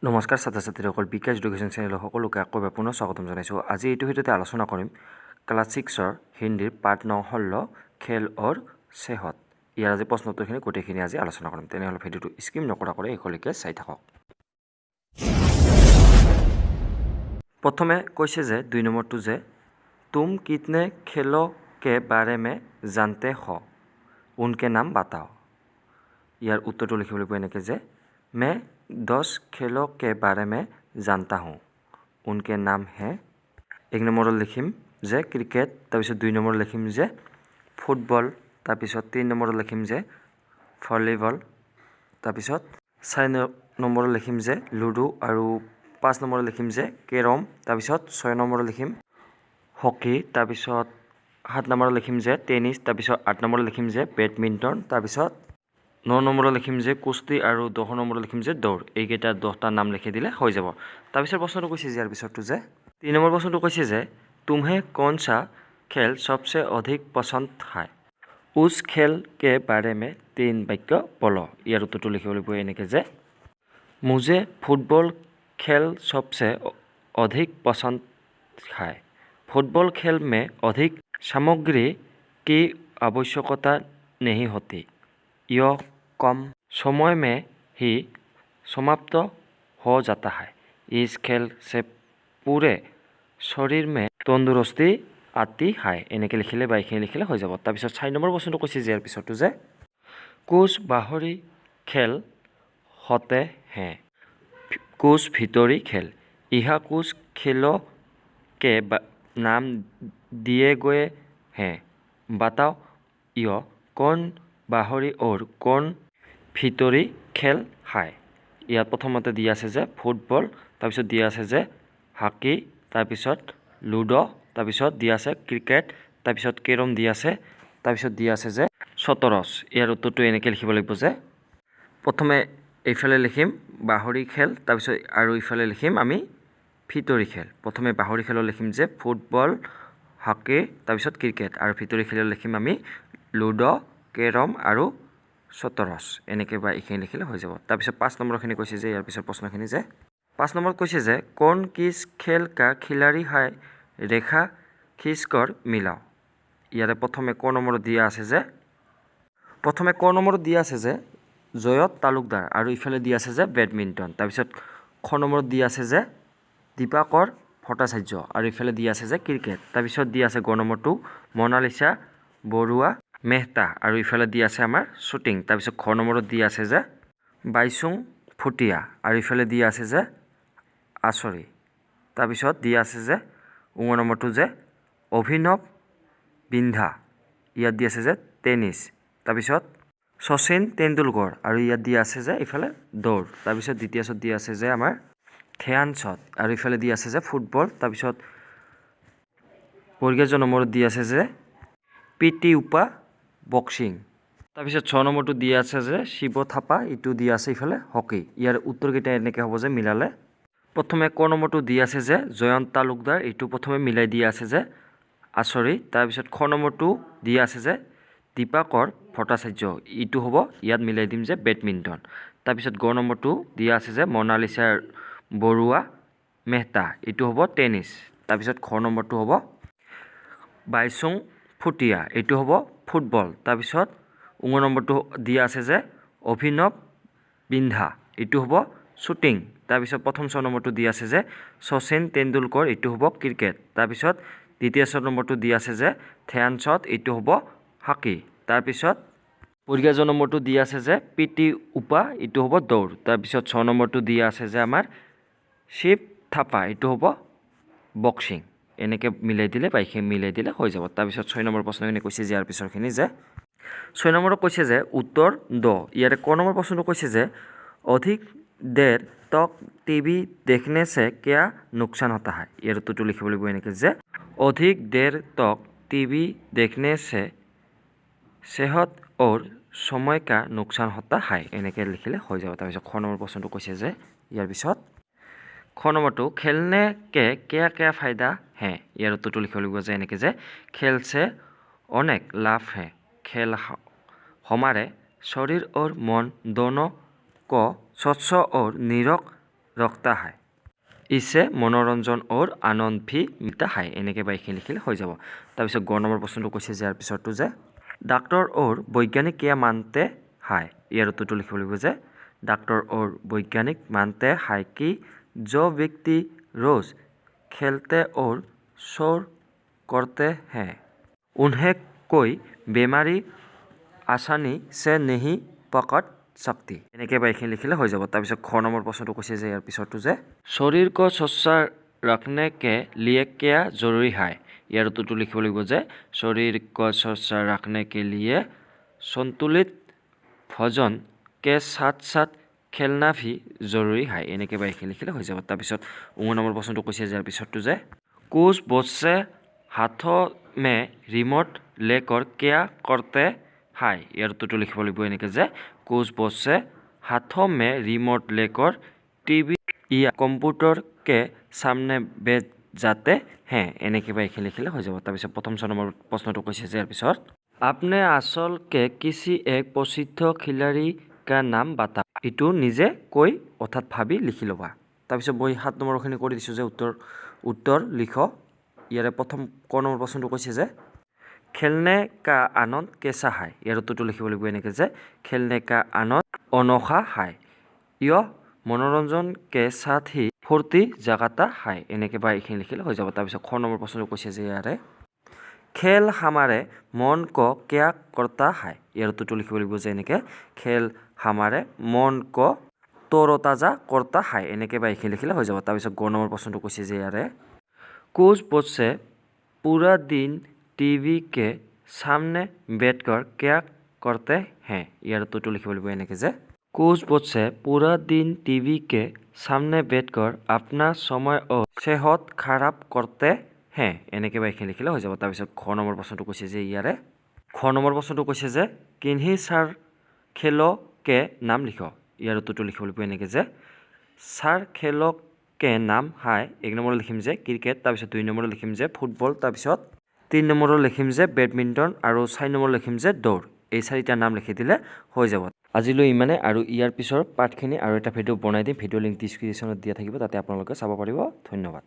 নমস্কাৰ ছাত্ৰ ছাত্ৰীসকল, বিকাশ এডুকেশ্যন চেনেলৰ সকলোকে আকৌ এবাৰ পুনৰ স্বাগতম জনাইছোঁ। আজি এইটো ভিডিঅ'তে আলোচনা কৰিম ক্লাছ 6ৰ হিন্দীৰ পাঠ 9 ষোল্ল খেল অৰ সেহত। ইয়াৰ আজি প্ৰশ্নোত্তৰখিনি গোটেইখিনি আজি আলোচনা কৰিম। তেনেহ'লে ভিডিঅ'টো স্কিপ নকৰাকৈ শেষলৈকে চাই থাকক। প্ৰথমে কৈছে যে 2 নম্বৰটো যে তুম কিতনে খেলো কে বাৰে মে জানতে हो, উনকে নাম বাতাও। ইয়াৰ উত্তৰটো লিখিব লাগিব এনেকৈ যে मैं 10 खेलों के बारे में जानता हूँ, उनके नाम हैं। 1 নম্বৰত লিখিম যে ক্ৰিকেট, তাৰপিছত 2 নম্বৰত লিখিম যে ফুটবল, তাৰপিছত 3 নম্বৰত লিখিম যে ভলীবল, তাৰপিছত 4 নম্বৰত লিখিম যে লুডো, আৰু 5 নম্বৰত লিখিম যে কেৰম, তাৰপিছত 6 নম্বৰত লিখিম হকী, তাৰপিছত 7 নম্বৰত লিখিম যে টেনিছ, তাৰপিছত 8 নম্বৰত লিখিম যে বেডমিণ্টন, তাৰপিছত 9 নম্বৰত লিখিম যে কুস্তি, আৰু 10 নম্বৰত লিখিম যে দৌৰ। এইকেইটা 10টা নাম লিখি দিলে হৈ যাব। তাৰপিছত প্ৰশ্নটো কৈছে যে ইয়াৰ পিছতটো যে 3 নম্বৰ প্ৰশ্নটো কৈছে যে तुम्हें कौन सा खेल सबसे अधिक पसंद है, उस खेल के बारे में 3 বাক্য बोलो। ইয়াৰ উত্তৰটো লিখিব লাগিব এনেকৈ যে मुझे फुटबल खेल सबसे अधिक पसंद है, फुटबल खेल में अधिक सामग्री की आवश्यकता नहीं होती, यह कम समय में ही समाप्त हो जाता है, इस खेल से पूरे शरीर में तंदुरुस्ती आती है। এনেকৈ লিখিলে বা এইখিনি লিখিলে হৈ যাব। তাৰপিছত 4 নম্বৰ প্ৰশ্নটো কৈছে যে ইয়াৰ পিছতো যে कुछ बाहरी खेल होते हैं, कुछ भीतरी खेल, यहाँ कुछ खेलों के नाम दिए गए हैं, बताओ यह कौन बाहरी और कौन ভিতৰি খেল হয়। ইয়াত প্ৰথমতে দিয়া আছে যে ফুটবল, তাৰপিছত দিয়া আছে যে হকী, তাৰপিছত লুডো, তাৰপিছত দিয়া আছে ক্ৰিকেট, তাৰপিছত কেৰম দিয়া আছে, তাৰপিছত দিয়া আছে যে শতৰঞ্জ। ইয়াৰ উত্তৰটো এনেকৈ লিখিব লাগিব যে প্ৰথমে এইফালে লিখিম বাহৰী খেল, তাৰপিছত আৰু ইফালে লিখিম আমি ভিতৰি খেল। প্ৰথমে বাহৰী খেলত লিখিম যে ফুটবল, হকী, তাৰপিছত ক্ৰিকেট, আৰু ভিতৰি খেলত লিখিম আমি লুডো, কেৰম আৰু শতৰঞ্জ। এনেকৈ বা এইখিনি লিখিলে হৈ যাব। তাৰপিছত 5 নম্বৰখিনি কৈছে যে ইয়াৰ পিছত প্ৰশ্নখিনি যে 5 নম্বৰত কৈছে যে কোন কিছ খেল কা খিলাড়ী হয়, ৰেখা খিচকৰ মিলাও। ইয়াৰে প্ৰথমে ক নম্বৰত দিয়া আছে যে জয়ত তালুকদাৰ, আৰু ইফালে দিয়া আছে যে বেডমিণ্টন। তাৰপিছত খ নম্বৰত দিয়া আছে যে দীপাকৰ ভট্টাচাৰ্য, আৰু ইফালে দিয়া আছে যে ক্ৰিকেট। তাৰপিছত দিয়া আছে গ নম্বৰটো মনালিছা বৰুৱা মেহতা, আৰু ইফালে দিয়া আছে আমাৰ শ্বুটিং। তাৰপিছত খ নম্বৰত দিয়া আছে যে বাইচুং ফুটিয়া, আৰু ইফালে দিয়া আছে যে আচৰি। তাৰপিছত দিয়া আছে যে 9 নম্বৰটো যে অভিনৱ বিন্ধা, ইয়াত দিয়া আছে যে টেনিছ। তাৰপিছত শচীন তেণ্ডুলকৰ, আৰু ইয়াত দিয়া আছে যে ইফালে দৌৰ। তাৰপিছত দ্বিতীয়ত দিয়া আছে যে আমাৰ ধ্যানচাঁদ, আৰু ইফালে দিয়া আছে যে ফুটবল। তাৰপিছত বৰ্গীয় নম্বৰত দিয়া আছে যে পিটি উষা বক্সিং। তাৰপিছত 6 নম্বৰটো দিয়া আছে যে শিৱ থাপা, এইটো দিয়া আছে ইফালে হকী। ইয়াৰ উত্তৰকেইটা এনেকৈ হ'ব যে মিলালে প্ৰথমে ক নম্বৰটো দিয়া আছে যে জয়ন্ত তালুকদাৰ, এইটো প্ৰথমে মিলাই দিয়া আছে যে আচৰি। তাৰপিছত খ নম্বৰটো দিয়া আছে যে দীপাকৰ ভট্টাচাৰ্য, এইটো হ'ব ইয়াত মিলাই দিম যে বেডমিণ্টন। তাৰপিছত গ নম্বৰটো দিয়া আছে যে মনালিছা বৰুৱা মেহতা, এইটো হ'ব টেনিছ। তাৰপিছত খ নম্বৰটো হ'ব বাইচুং ফুটিয়া, এইটো হ'ব ফুটবল। তাৰপিছত 9 নম্বৰটো দিয়া আছে যে অভিনৱ বিন্ধা, এইটো হ'ব শ্বুটিং। তাৰপিছত প্ৰথম 6 নম্বৰটো দিয়া আছে যে শচীন তেণ্ডুলকৰ, এইটো হ'ব ক্ৰিকেট। তাৰপিছত দ্বিতীয় 6 নম্বৰটো দিয়া আছে যে ধ্যানচাঁদ, এইটো হ'ব হকী। তাৰপিছত বৰ্গীয় নম্বৰটো দিয়া আছে যে পিটি উষা, এইটো হ'ব দৌৰ। তাৰপিছত 6 নম্বৰটো দিয়া আছে যে আমাৰ শিৱ থাপা, এইটো হ'ব বক্সিং। এনেকৈ মিলাই দিলে বা এইখিনি মিলাই দিলে হৈ যাব। তাৰপিছত 6 নম্বৰ প্ৰশ্নখিনি কৈছে যে ইয়াৰ পিছৰখিনি যে 6 নম্বৰত কৈছে যে উত্তৰ দ। ইয়াৰে ক নম্বৰ প্ৰশ্নটো কৈছে যে অধিক দেৰ তক টিভি দেখনে से क्या नुकसान होता है। ইয়াৰ উত্তৰটো লিখিব লাগিব এনেকৈ যে অধিক দেৰ তক টিভি देखने से सेहत और समय का नुकसान होता है। এনেকৈ লিখিলে হৈ যাব। তাৰপিছত খ নম্বৰ প্ৰশ্নটো কৈছে যে ইয়াৰ পিছত খ নম্বৰটো খেলনে কে क्या क्या फायदा है। ইয়াৰ উত্তৰটো লিখিব লাগিব যে এনেকৈ যে খেল से अनेक लाभ है, खेल हमारे शरीर और मन दोनों को स्वच्छ और निरोग रखता है। इसे मनोरंजन और आनंद भी मिलता है। এনেকৈ বা এইখিনি লিখিলে হৈ যাব। তাৰপিছত গ নম্বৰ প্ৰশ্নটো কৈছে যে ইয়াৰ পিছৰটো যে डॉक्टर और वैज्ञानिक क्या मानते हैं। ইয়াৰ উত্তৰটো লিখিব লাগিব যে डॉक्टर और वैज्ञानिक मानते हैं कि जो व्यक्ति रोज खेलते और शोर करते हैं उन्हें कोई बीमारी आसानी से नहीं पकड़ सकती। এনেকৈ বা এইখিনি লিখিলে হৈ যাব। তাৰপিছত খ নম্বৰ প্ৰশ্নটো কৈছে যে ইয়াৰ পিছৰটো যে शरीर को स्वस्थ रखने के लिए क्या जरूरी है। ইয়াৰ উত্তৰটো লিখিব লাগিব যে शरीर को स्वस्थ रखने के लिए संतुलित भोजन के साथ साथ खेलना भी जरूरी है। এনেকৈ বা এইখিনি লিখিলে হৈ যাব। তাৰপিছত 19 নম্বৰ প্ৰশ্নটো কৈছে যে ইয়াৰ পিছৰটো যে कुछ बच्चे हाथों में रिमोट लेकर क्या करते हैं। ইয়াৰ উত্তৰটো লিখিব লাগিব এনেকৈ যে कुछ बच्चे हाथों में रिमोट लेकर टीवी या कंप्यूटर के सामने बैठ जाते हैं। এনেকৈ বা এইখিনি লিখিলে হৈ যাব। তাৰপিছত প্ৰথম 6 নম্বৰ প্ৰশ্নটো কৈছে যে ইয়াৰ পিছত आपने असल के किसी एक प्रसिद्ध खिलाड़ी का नाम बताओ। এইটো নিজে কৈ অৰ্থাৎ ভাবি লিখি ল'বা। তাৰপিছত মই 7 নম্বৰখিনি কৰি দিছোঁ যে উত্তৰ লিখ। ইয়াৰে প্ৰথম ক নম্বৰ প্ৰশ্নটো কৈছে যে खेलने का आनंद कैसा है। ইয়াৰ উত্তৰটো লিখিব লাগিব এনেকৈ যে खेलने का आनंद अनोखा है। यह मनोरंजन के साथ ही फूर्ति जगाता है। এনেকৈ বা এইখিনি লিখিলে হৈ যাব। তাৰপিছত খ নম্বৰ প্ৰশ্নটো কৈছে যে ইয়াৰে खेल हमारे मन को क्या करता है। ইয়াৰ উত্তৰটো লিখিব লাগিব যে এনেকৈ खेल हमारे मन को तरोताजा करता है। এনেকৈ বা এইখিনি লিখিলে হৈ যাব। তাৰপিছত গ নম্বৰ প্ৰশ্নটো কৈছে যে ইয়াৰে कुछ बच्चे पूरा दिन टीवी के सामने बैठकर क्या करते हैं। ইয়াৰ উত্তৰটো লিখিব লাগিব এনেকৈ যে कुछ बच्चे पूरा दिन टीवी के सामने बैठकर अपना समय और सेहत खराब करते हैं। এনেকৈ বা এইখিনি লিখিলে হৈ যাব। তাৰপিছত খ নম্বৰ প্ৰশ্নটো কৈছে যে ইয়াৰে খ নম্বৰ প্ৰশ্নটো কৈছে যে किन्हीं चार खेलों के नाम लिखो। ইয়াৰ উত্তৰটো লিখিব লাগিব এনেকৈ যে चार खेलों के नाम है। 1 নম্বৰত লিখিম যে ক্ৰিকেট, তাৰপিছত 2 নম্বৰত লিখিম যে ফুটবল, তাৰপিছত 3 নম্বৰত লিখিম যে বেডমিণ্টন আৰু 4 নম্বৰত লিখিম যে দৌৰ। এই 4টা নাম লিখি দিলে হৈ যাব। আজিলৈ ইমানে। আৰু ইয়াৰ পিছৰ পাঠখিনি আৰু এটা ভিডিঅ' বনাই দিম। ভিডিঅ' লিংক ডিছক্ৰিপশ্যনত দিয়া থাকিব, তাতে আপোনালোকে চাব পাৰিব। ধন্যবাদ।